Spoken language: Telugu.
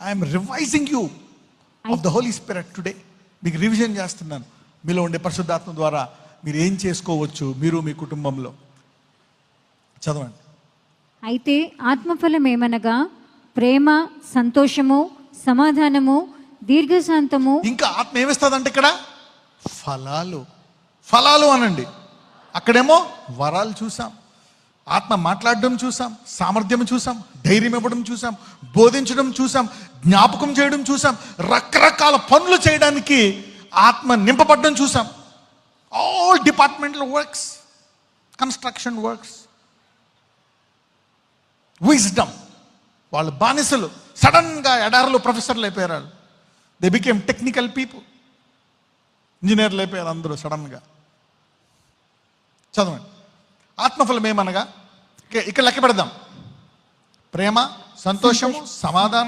I'm revising you of the Holy Spirit today. మీకు రివిజన్ చేస్తున్నాను. మీలో ఉండే పరిశుద్ధాత్మ ద్వారా మీరు ఏం చేసుకోవచ్చు మీరు మీ కుటుంబంలో. చదవండి. అయితే ఆత్మఫలం ఏమనగా ప్రేమ, సంతోషము, సమాధానము, దీర్ఘశాంతము. ఇంకా ఆత్మ ఏమిస్తుందంటే ఇక్కడ ఫలాలు. ఫలాలు అనండి. అక్కడేమో వరాలు చూసాం, ఆత్మ మాట్లాడడం చూసాం, సామర్థ్యం చూసాం, ధైర్యం ఇవ్వడం చూసాం, బోధించడం చూసాం, జ్ఞాపకం చేయడం చూసాం, రకరకాల పనులు చేయడానికి ఆత్మ నింపబడడం చూసాం. All departmental works, construction works, wisdom. వాళ్ళు బానిసలు సడన్గా ఎడారులు ప్రొఫెసర్లు అయిపోయారు. వాళ్ళు దే బికేమ్ టెక్నికల్ పీపుల్, ఇంజనీర్లు అయిపోయారు అందరూ సడన్గా. చదవండి. ఆత్మఫలం ఏమనగా ఇక్కడ లెక్క పెడదాం. ప్రేమ, సంతోషము, సమాధానం,